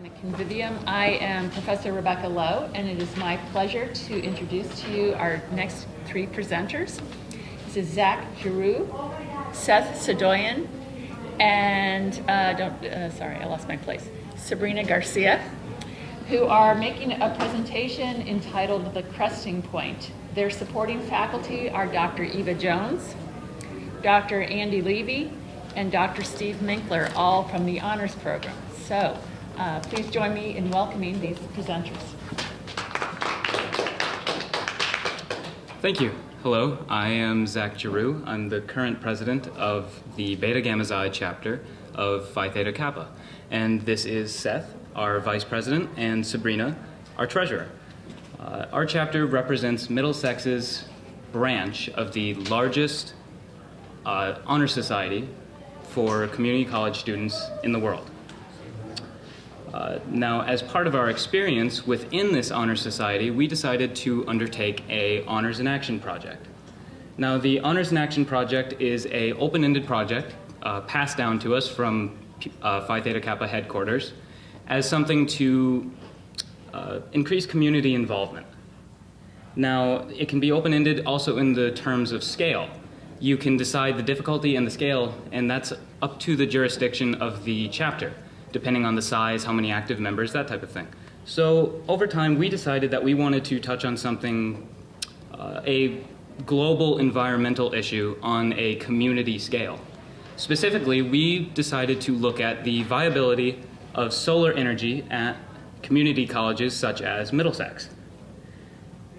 The Convivium. I am Professor Rebecca Lowe, and it is my pleasure to introduce to you our next three presenters. This is Zach Giroux, Seth Sadoian, and sorry, I lost my place. Sabrina Garcia, who are making a presentation entitled "The Cresting Point." Their supporting faculty are Dr. Eva Jones, Dr. Andy Levy, and Dr. Steve Minkler, all from the honors program. So please join me in welcoming these presenters. Thank you. Hello, I am Zach Giroux. I'm the current president of the Beta Gamma Xi chapter of Phi Theta Kappa. And this is Seth, our vice president, and Sabrina, our treasurer. Our chapter represents Middlesex's branch of the largest honor society for community college students in the world. Now, as part of our experience within this honor society, we decided to undertake a Honors in Action project. Now, the Honors in Action project is an open-ended project passed down to us from Phi Theta Kappa headquarters as something to increase community involvement. Now, it can be open-ended also in the terms of scale. You can decide the difficulty and the scale, and that's up to the jurisdiction of the chapter, depending on the size, how many active members, that type of thing. So over time, we decided that we wanted to touch on something, a global environmental issue on a community scale. Specifically, we decided to look at the viability of solar energy at community colleges such as Middlesex.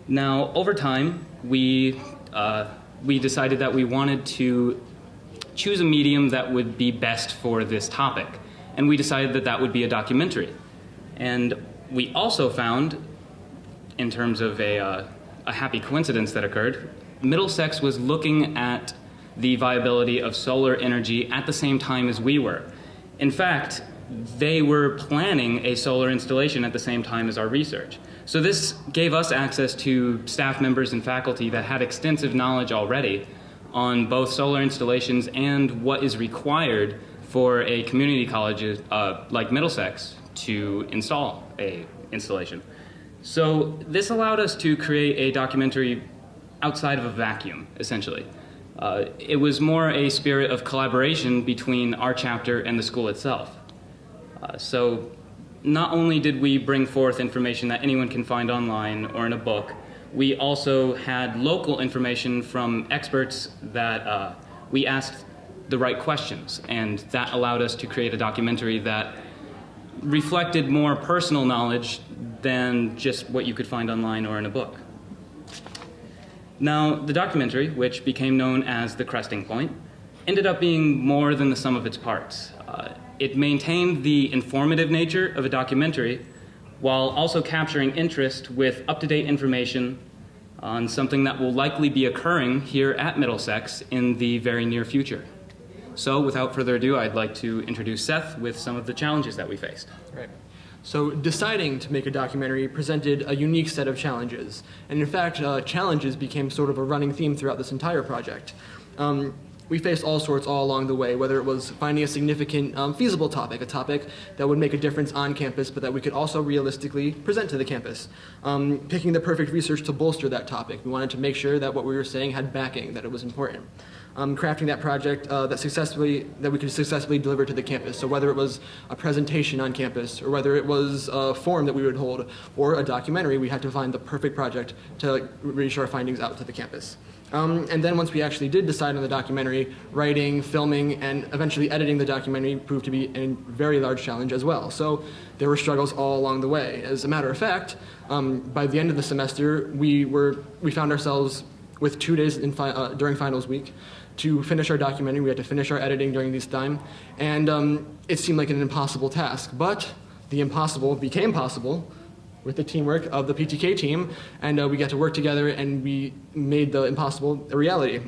Now, over time, we decided that we wanted to choose a medium that would be best for this topic. And we decided that that would be a documentary. And we also found, in terms of a happy coincidence that occurred, Middlesex was looking at the viability of solar energy at the same time as we were. In fact, they were planning a solar installation at the same time as our research. So this gave us access to staff members and faculty that had extensive knowledge already on both solar installations and what is required for a community college like Middlesex to install a installation. So this allowed us to create a documentary outside of a vacuum, essentially. It was more a spirit of collaboration between our chapter and the school itself. So not only did we bring forth information that anyone can find online or in a book, we also had local information from experts that we asked the right questions, and that allowed us to create a documentary that reflected more personal knowledge than just what you could find online or in a book. Now, the documentary, which became known as The Cresting Point, ended up being more than the sum of its parts. It maintained the informative nature of a documentary while also capturing interest with up-to-date information on something that will likely be occurring here at Middlesex in the very near future. So without further ado, I'd like to introduce Seth with some of the challenges that we faced. Right. So deciding to make a documentary presented a unique set of challenges. And in fact, challenges became sort of a running theme throughout this entire project. We faced all sorts all along the way, whether it was finding a significant feasible topic, a topic that would make a difference on campus, but that we could also realistically present to the campus. Picking the perfect research to bolster that topic. We wanted to make sure that what we were saying had backing, that it was important. Crafting that project that we could successfully deliver to the campus. So whether it was a presentation on campus, or whether it was a forum that we would hold, or a documentary, we had to find the perfect project to reach our findings out to the campus. And then once we actually did decide on the documentary, writing, filming, and eventually editing the documentary proved to be a very large challenge as well. So there were struggles all along the way. As a matter of fact, by the end of the semester, we found ourselves with 2 days during finals week to finish our documentary. We had to finish our editing during this time, and it seemed like an impossible task. But the impossible became possible with the teamwork of the PTK team, and we got to work together, and we made the impossible a reality.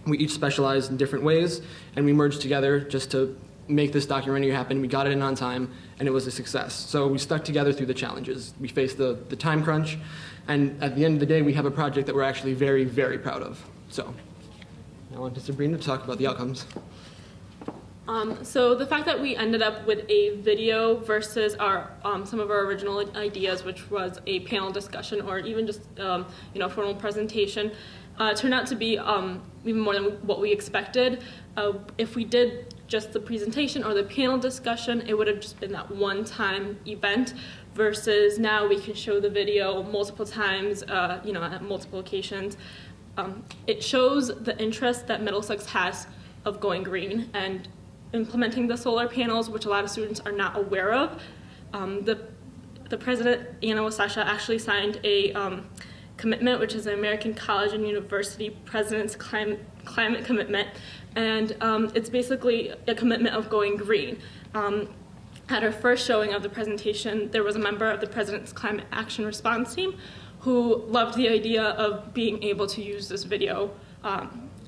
We each specialized in different ways, and we merged together just to make this documentary happen. We got it in on time, and it was a success. So we stuck together through the challenges. We faced the time crunch, and at the end of the day, we have a project that we're actually very, very proud of. So now on to Sabrina to talk about the outcomes. So the fact that we ended up with a video versus our some of our original ideas, which was a panel discussion or even just formal presentation, turned out to be even more than what we expected. If we did just the presentation or the panel discussion, it would have just been that one-time event, versus now we can show the video multiple times, at multiple occasions. It shows the interest that Middlesex has of going green and implementing the solar panels, which a lot of students are not aware of. The president, Anna Wasasha, actually signed a commitment, which is the American College and University President's Climate Commitment, and it's basically a commitment of going green. At our first showing of the presentation, there was a member of the President's Climate Action Response Team who loved the idea of being able to use this video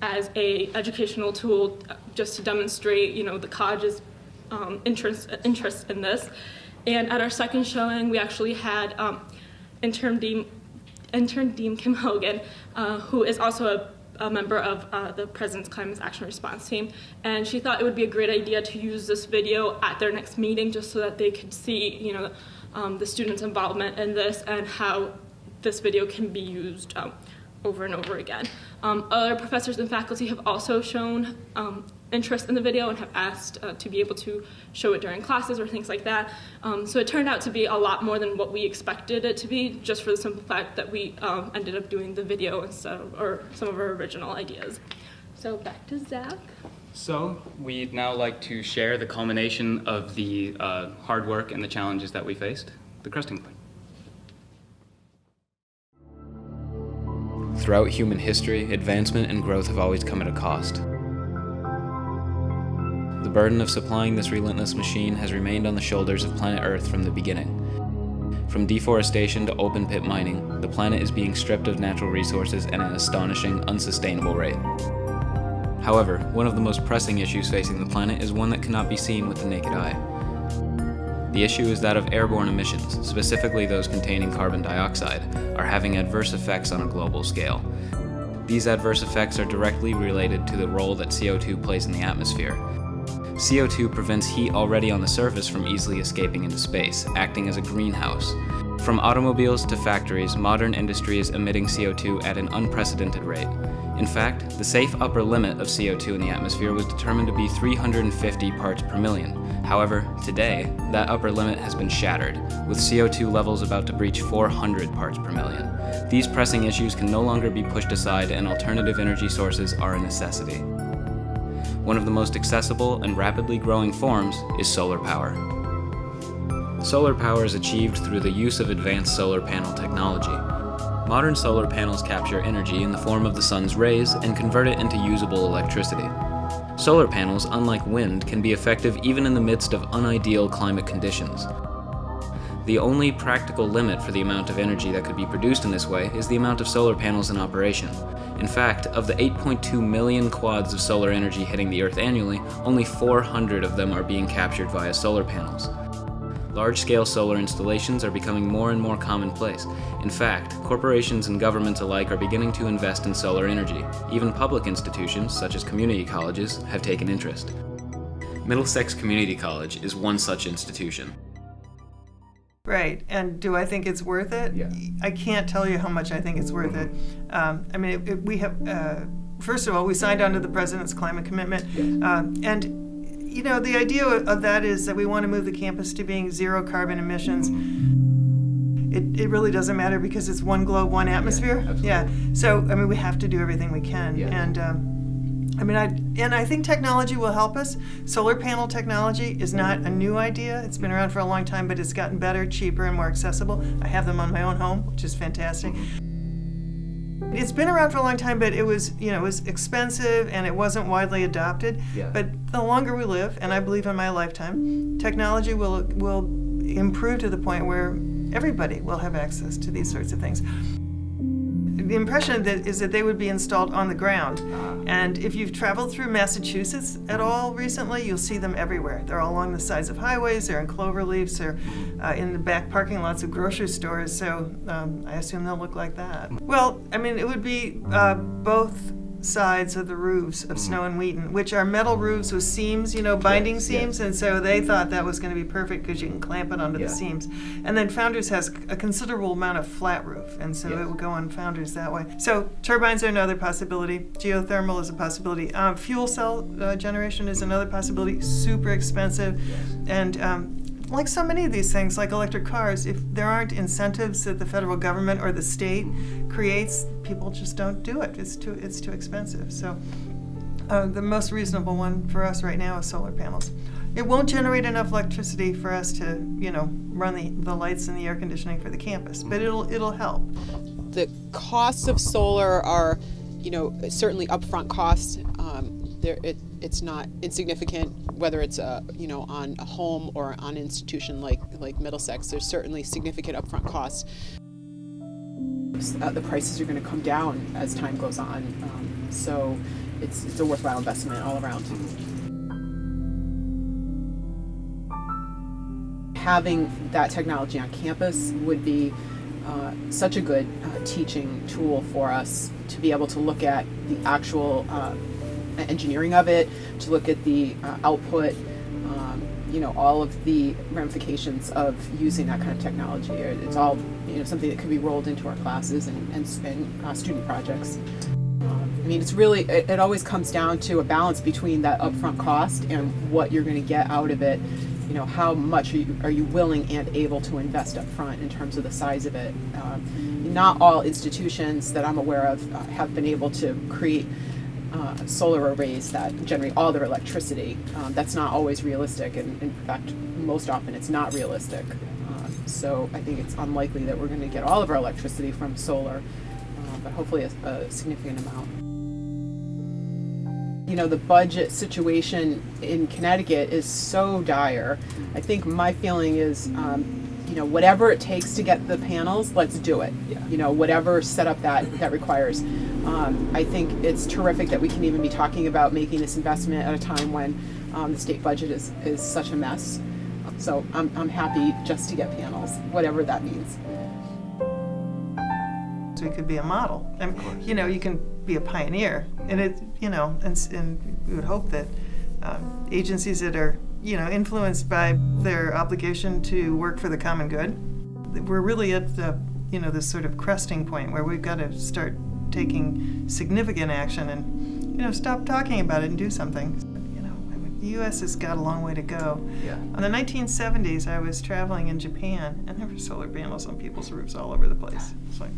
as a educational tool, just to demonstrate, the college's interest in this. And at our second showing, we actually had intern Dean Kim Hogan, who is also a member of the President's Climate Action Response Team, and she thought it would be a great idea to use this video at their next meeting, just so that they could see, the students' involvement in this and how this video can be used over and over again. Other professors and faculty have also shown interest in the video and have asked to be able to show it during classes or things like that. So it turned out to be a lot more than what we expected it to be, just for the simple fact that we ended up doing the video instead of or some of our original ideas. So back to Zach. So we'd now like to share the culmination of the hard work and the challenges that we faced, the Cresting Point. Throughout human history, advancement and growth have always come at a cost. The burden of supplying this relentless machine has remained on the shoulders of planet Earth from the beginning. From deforestation to open pit mining, the planet is being stripped of natural resources at an astonishing, unsustainable rate. However, one of the most pressing issues facing the planet is one that cannot be seen with the naked eye. The issue is that of airborne emissions, specifically those containing carbon dioxide, are having adverse effects on a global scale. These adverse effects are directly related to the role that CO2 plays in the atmosphere. CO2 prevents heat already on the surface from easily escaping into space, acting as a greenhouse. From automobiles to factories, modern industry is emitting CO2 at an unprecedented rate. In fact, the safe upper limit of CO2 in the atmosphere was determined to be 350 parts per million. However, today, that upper limit has been shattered, with CO2 levels about to breach 400 parts per million. These pressing issues can no longer be pushed aside, and alternative energy sources are a necessity. One of the most accessible and rapidly growing forms is solar power. Solar power is achieved through the use of advanced solar panel technology. Modern solar panels capture energy in the form of the sun's rays and convert it into usable electricity. Solar panels, unlike wind, can be effective even in the midst of unideal climate conditions. The only practical limit for the amount of energy that could be produced in this way is the amount of solar panels in operation. In fact, of the 8.2 million quads of solar energy hitting the Earth annually, only 400 of them are being captured via solar panels. Large-scale solar installations are becoming more and more commonplace. In fact, corporations and governments alike are beginning to invest in solar energy. Even public institutions, such as community colleges, have taken interest. Middlesex Community College is one such institution. Right, and do I think it's worth it? Yeah. I can't tell you how much I think it's worth it. We have, first of all, we signed on to the President's Climate Commitment, and the idea of that is that we want to move the campus to being zero carbon emissions. It really doesn't matter because it's one globe, one atmosphere. So we have to do everything we can, and I think technology will help us. Solar panel technology is not a new idea. It's been around for a long time, but it's gotten better, cheaper, and more accessible. I have them on my own home, which is fantastic. It's been around for a long time, but it was expensive and it wasn't widely adopted. But the longer we live, and I believe in my lifetime, technology will improve to the point where everybody will have access to these sorts of things. The impression is that they would be installed on the ground. And if you've traveled through Massachusetts at all recently, you'll see them everywhere. They're all along the sides of highways, they're in clover leaves, they're in the back parking lots of grocery stores, so I assume they'll look like that. Well, it would be both sides of the roofs of Snow and Wheaton, which are metal roofs with seams, binding seams, and so they thought that was going to be perfect because you can clamp it onto the seams. And then Founders has a considerable amount of flat roof, and so it would go on Founders that way. So turbines are another possibility. Geothermal is a possibility. Fuel cell generation is another possibility. Super expensive, and like so many of these things, like electric cars, if there aren't incentives that the federal government or the state creates, people just don't do it. It's too expensive. So the most reasonable one for us right now is solar panels. It won't generate enough electricity for us to, run the lights and the air conditioning for the campus, but it'll help. The costs of solar are, certainly upfront costs. It's not insignificant, whether it's on a home or on an institution like Middlesex. There's certainly significant upfront costs. The prices are going to come down as time goes on, so it's a worthwhile investment all around. Having that technology on campus would be such a good teaching tool for us to be able to look at the actual engineering of it, to look at the output, all of the ramifications of using that kind of technology. It's all something that could be rolled into our classes and student projects. It's really, it always comes down to a balance between that upfront cost and what you're going to get out of it. How much are you willing and able to invest up front in terms of the size of it. Not all institutions that I'm aware of have been able to create solar arrays that generate all their electricity. That's not always realistic, and in fact, most often it's not realistic. So I think it's unlikely that we're going to get all of our electricity from solar, but hopefully a significant amount. The budget situation in Connecticut is so dire. I think my feeling is, whatever it takes to get the panels, let's do it. Whatever setup that requires. I think it's terrific that we can even be talking about making this investment at a time when the state budget is such a mess. So I'm happy just to get panels, whatever that means. So we could be a model, and you can be a pioneer, and and we would hope that agencies that are influenced by their obligation to work for the common good, we're really at the this sort of cresting point where we've got to start taking significant action and stop talking about it and do something. The U.S. has got a long way to go. Yeah. In the 1970s, I was traveling in Japan, and there were solar panels on people's roofs all over the place. It's like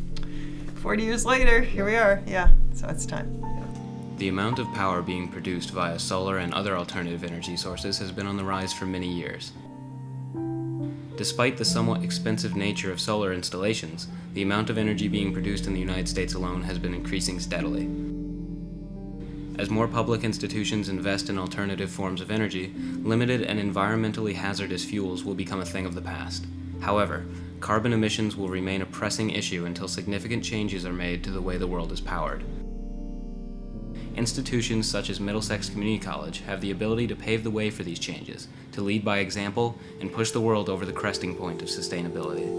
40 years later, here we are. Yeah, so it's time. The amount of power being produced via solar and other alternative energy sources has been on the rise for many years. Despite the somewhat expensive nature of solar installations, the amount of energy being produced in the United States alone has been increasing steadily. As more public institutions invest in alternative forms of energy, limited and environmentally hazardous fuels will become a thing of the past. However, carbon emissions will remain a pressing issue until significant changes are made to the way the world is powered. Institutions such as Middlesex Community College have the ability to pave the way for these changes, to lead by example, and push the world over the cresting point of sustainability.